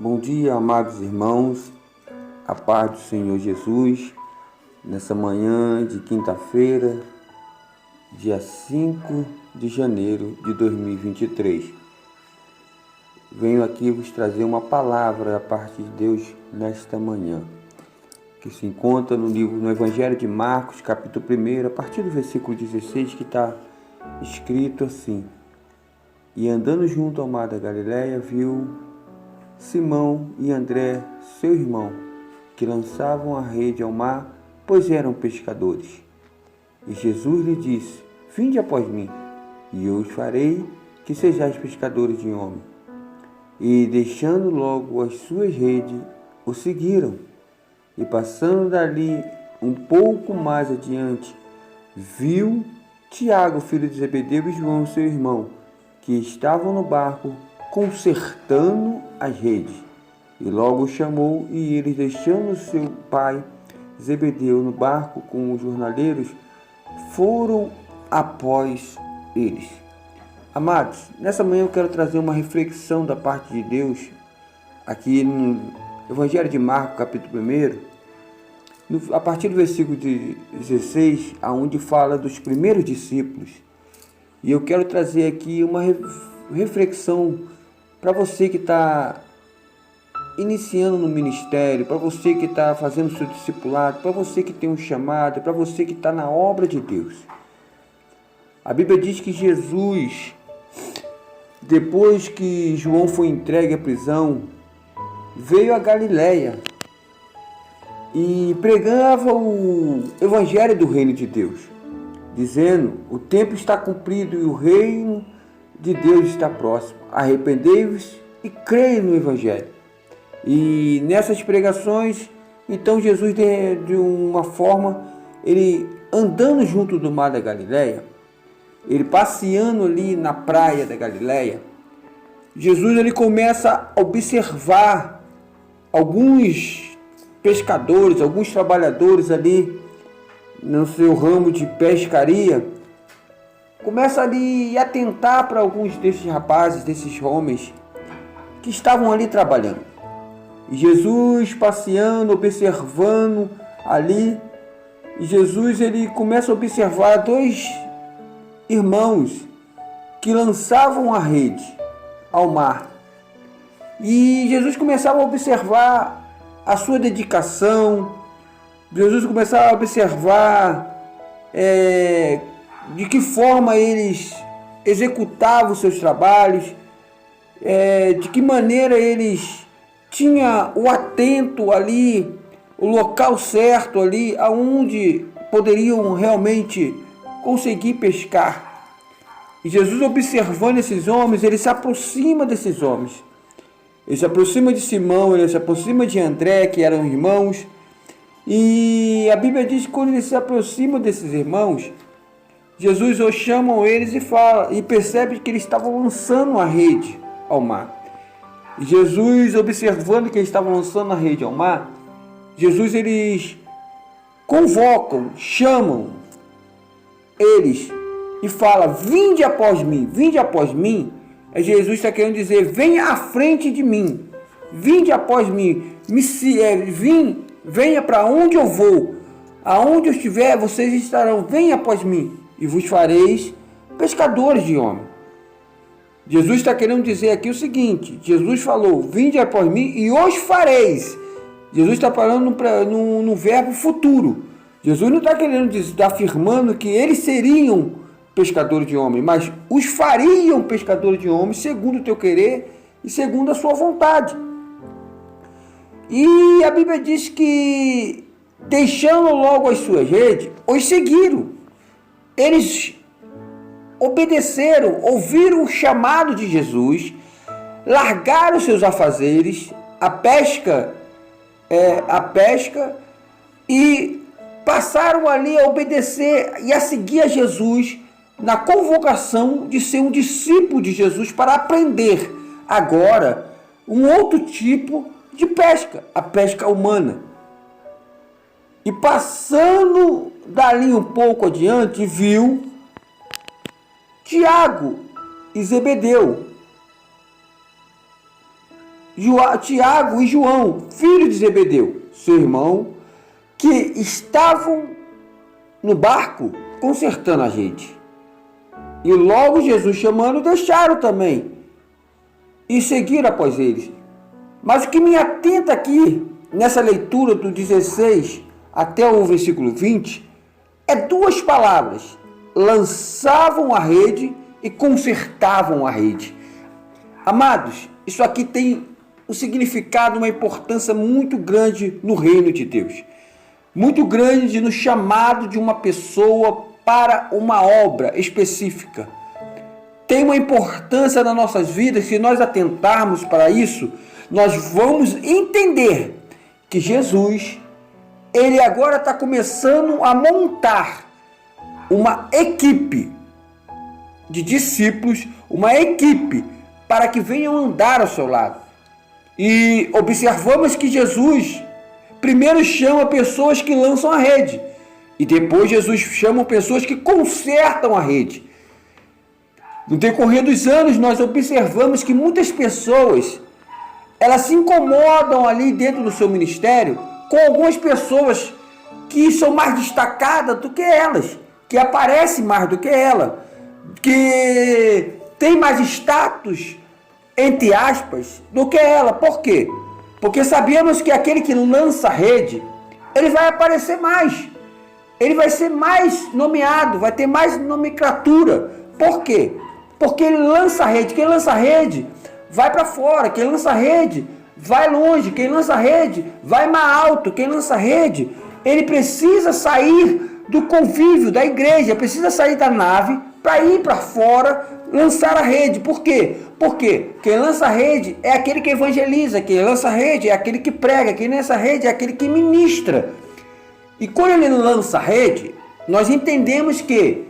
Bom dia, amados irmãos, a paz do Senhor Jesus, nessa manhã de quinta-feira, dia 5 de janeiro de 2023. Venho aqui vos trazer uma palavra da parte de Deus nesta manhã, que se encontra no Evangelho de Marcos, capítulo 1, a partir do versículo 16, que está escrito assim: E andando junto ao mar da Galileia, viu Simão e André, seu irmão, que lançavam a rede ao mar, pois eram pescadores. E Jesus lhe disse: Vinde após mim, e eu os farei que sejais pescadores de homens. E deixando logo as suas redes, o seguiram. E passando dali um pouco mais adiante, viu Tiago, filho de Zebedeu, e João, seu irmão, que estavam no barco consertando as redes. E logo o chamou, e eles, deixando seu pai Zebedeu no barco com os jornaleiros, foram após eles. Amados, nessa manhã eu quero trazer uma reflexão da parte de Deus, aqui no Evangelho de Marcos, capítulo 1, a partir do versículo 16, aonde fala dos primeiros discípulos. E eu quero trazer aqui uma reflexão para você que está iniciando no ministério, para você que está fazendo o seu discipulado, para você que tem um chamado, para você que está na obra de Deus. A Bíblia diz que Jesus, depois que João foi entregue à prisão, veio a Galileia e pregava o Evangelho do Reino de Deus, dizendo: o tempo está cumprido e o reino de Deus está próximo. Arrependei-vos e creia no Evangelho. E nessas pregações, então Jesus, de uma forma, ele andando junto do mar da Galileia, ele passeando ali na praia da Galileia, Jesus ele começa a observar alguns pescadores, alguns trabalhadores ali no seu ramo de pescaria. Começa ali a atentar para alguns desses rapazes, desses homens que estavam ali trabalhando. E Jesus passeando, observando ali, e Jesus ele começa a observar dois irmãos que lançavam a rede ao mar. E Jesus começava a observar a sua dedicação, Jesus começava a observar de que forma eles executavam os seus trabalhos, de que maneira eles tinham o atento ali, o local certo ali, aonde poderiam realmente conseguir pescar. E Jesus, observando esses homens, ele se aproxima desses homens. Ele se aproxima de Simão, ele se aproxima de André, que eram irmãos. E a Bíblia diz que quando ele se aproxima desses irmãos, Jesus chama eles e fala, e percebe que eles estavam lançando a rede ao mar. E Jesus, observando que eles estavam lançando a rede ao mar, Jesus, eles convocam, chamam eles e fala: vinde após mim. Vinde após mim, Jesus está querendo dizer: venha à frente de mim, vinde após mim, venha para onde eu vou, aonde eu estiver, vocês estarão, venha após mim, e vos fareis pescadores de homens. Jesus está querendo dizer aqui o seguinte: Jesus falou: vinde após mim e os fareis. Jesus está falando no verbo futuro. Jesus não está querendo dizer, está afirmando que eles seriam pescadores de homens, mas os fariam pescadores de homens segundo o teu querer e segundo a sua vontade. E a Bíblia diz que, deixando logo as suas redes, os seguiram. Eles obedeceram, ouviram o chamado de Jesus, largaram seus afazeres, a pesca, e passaram ali a obedecer e a seguir a Jesus na convocação de ser um discípulo de Jesus para aprender agora um outro tipo de pesca, a pesca humana. E passando dali um pouco adiante, viu Tiago e Zebedeu, Tiago e João, filho de Zebedeu, seu irmão, que estavam no barco consertando a rede. E logo Jesus chamando, deixaram também e seguiram após eles. Mas o que me atenta aqui, nessa leitura do 16 até o versículo 20, é duas palavras: lançavam a rede e consertavam a rede. Amados, isso aqui tem um significado, uma importância muito grande no reino de Deus. Muito grande no chamado de uma pessoa para uma obra específica. Tem uma importância nas nossas vidas. Se nós atentarmos para isso, nós vamos entender que Jesus, ele agora está começando a montar uma equipe de discípulos, uma equipe para que venham andar ao seu lado. E observamos que Jesus primeiro chama pessoas que lançam a rede, e depois Jesus chama pessoas que consertam a rede. No decorrer dos anos, nós observamos que muitas pessoas, elas se incomodam ali dentro do seu ministério com algumas pessoas que são mais destacadas do que elas, que aparecem mais do que ela, que tem mais status, entre aspas, do que ela. Por quê? Porque sabemos que aquele que lança a rede, ele vai aparecer mais. Ele vai ser mais nomeado, vai ter mais nomenclatura. Por quê? Porque ele lança a rede. Quem lança a rede vai para fora. Quem lança a rede vai longe. Quem lança a rede vai mais alto. Quem lança a rede, ele precisa sair do convívio da igreja, precisa sair da nave para ir para fora, lançar a rede. Por quê? Porque quem lança a rede é aquele que evangeliza, quem lança a rede é aquele que prega, quem lança a rede é aquele que ministra. E quando ele lança a rede, nós entendemos que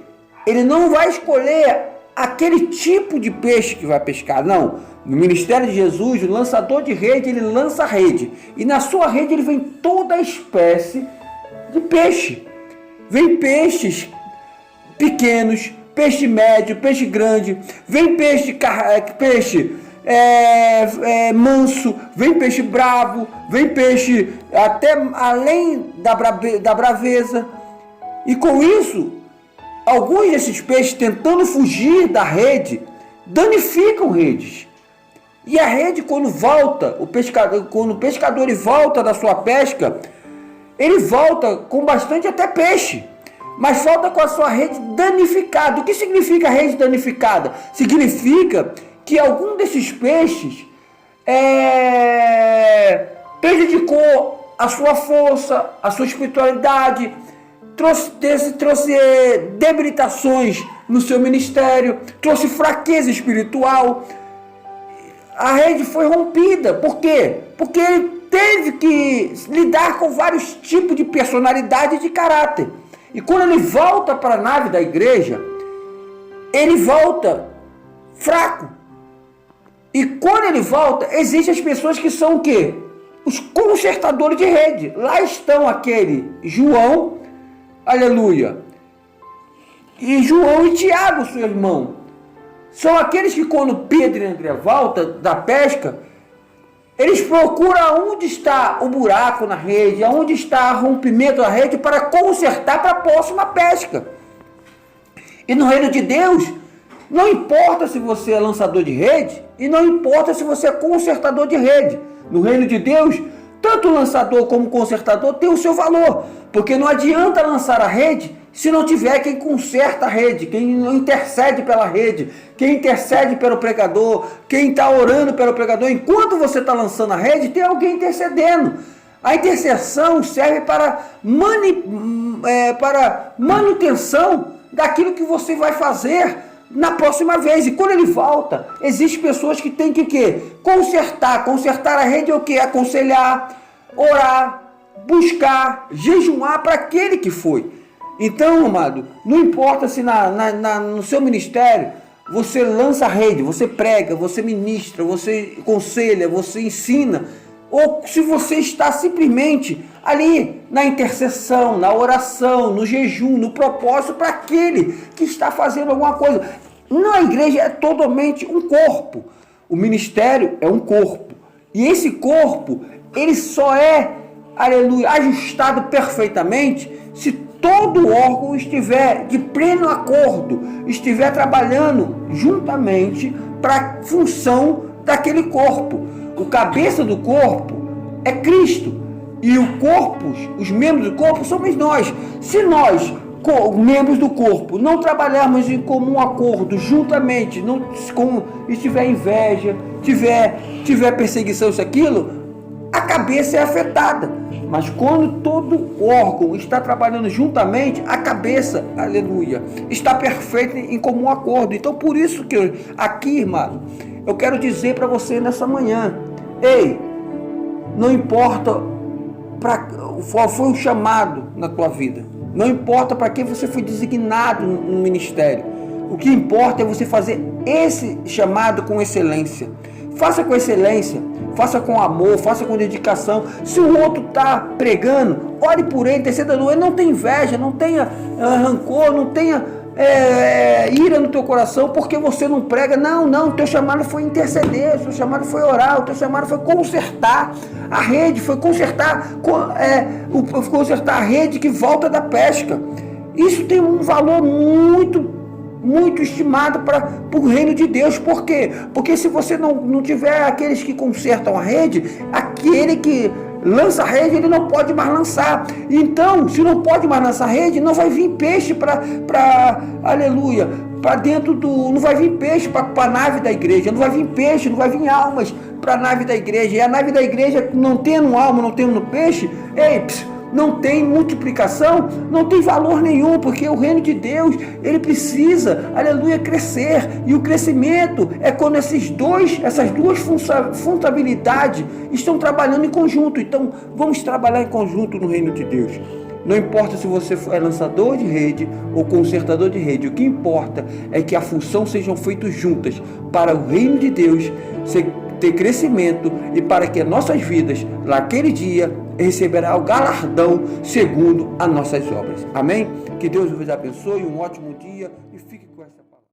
ele não vai escolher aquele tipo de peixe que vai pescar, não. No ministério de Jesus, o lançador de rede, ele lança a rede. E na sua rede ele vem toda a espécie de peixe. Vem peixes pequenos, peixe médio, peixe grande, vem peixe manso, vem peixe bravo, vem peixe até além da braveza. E com isso, alguns desses peixes, tentando fugir da rede, danificam redes. E a rede, quando o pescador ele volta da sua pesca, ele volta com bastante até peixe, mas volta com a sua rede danificada. O que significa rede danificada? Significa que algum desses peixes prejudicou a sua força, a sua espiritualidade, trouxe debilitações no seu ministério, trouxe fraqueza espiritual. A rede foi rompida. Por quê? Porque ele teve que lidar com vários tipos de personalidade e de caráter. E quando ele volta para a nave da igreja, ele volta fraco. E quando ele volta, existem as pessoas que são o quê? Os consertadores de rede. Lá estão aquele João, aleluia, e João e Tiago, seu irmão. São aqueles que quando Pedro e André voltam da pesca, eles procuram onde está o buraco na rede, onde está o rompimento da rede para consertar para a próxima pesca. E no reino de Deus, não importa se você é lançador de rede e não importa se você é consertador de rede. No reino de Deus, tanto o lançador como o consertador tem o seu valor, porque não adianta lançar a rede se não tiver quem conserta a rede, quem intercede pela rede, quem intercede pelo pregador, quem está orando pelo pregador. Enquanto você está lançando a rede, tem alguém intercedendo. A intercessão serve para manutenção daquilo que você vai fazer na próxima vez. E quando ele volta, existem pessoas que têm que quê? Consertar a rede é o quê? Aconselhar, orar, buscar, jejuar para aquele que foi. Então, amado, não importa se no seu ministério você lança a rede, você prega, você ministra, você aconselha, você ensina, ou se você está simplesmente ali na intercessão, na oração, no jejum, no propósito para aquele que está fazendo alguma coisa. Na igreja é totalmente um corpo. O ministério é um corpo. E esse corpo, ele só é, aleluia, ajustado perfeitamente se todo órgão estiver de pleno acordo, estiver trabalhando juntamente para a função daquele corpo. O cabeça do corpo é Cristo. E o corpo, os membros do corpo somos nós. Se nós, membros do corpo, não trabalharmos em comum acordo, juntamente, não, se tiver inveja, tiver perseguição, isso, aquilo, a cabeça é afetada. Mas quando todo órgão está trabalhando juntamente, a cabeça, aleluia, está perfeita em comum acordo. Então, por isso que aqui, irmão, eu quero dizer para você nessa manhã, ei, não importa qual foi o chamado na tua vida, não importa para que você foi designado no ministério, o que importa é você fazer esse chamado com excelência. Faça com excelência, faça com amor, faça com dedicação. Se o outro está pregando, ore por ele, interceda por ele, não tenha inveja, não tenha rancor, não tenha ira no teu coração porque você não prega. Não, teu chamado foi interceder, teu chamado foi orar, o teu chamado foi consertar a rede, foi consertar a rede que volta da pesca. Isso tem um valor muito estimado para o reino de Deus. Por quê? Porque se você não tiver aqueles que consertam a rede, aquele que lança a rede, ele não pode mais lançar. Então, se não pode mais lançar a rede, não vai vir peixe aleluia, para dentro não vai vir peixe para a nave da igreja, não vai vir peixe, não vai vir almas para a nave da igreja. E a nave da igreja, não tendo alma, não tendo peixe, não tem multiplicação, não tem valor nenhum, porque o reino de Deus, ele precisa, aleluia, crescer. E o crescimento é quando essas duas funcionalidades estão trabalhando em conjunto. Então, vamos trabalhar em conjunto no reino de Deus. Não importa se você é lançador de rede ou consertador de rede, o que importa é que a função sejam feitas juntas para o reino de Deus ter crescimento e para que as nossas vidas, naquele dia, receberá o galardão segundo as nossas obras. Amém? Que Deus vos abençoe, um ótimo dia e fique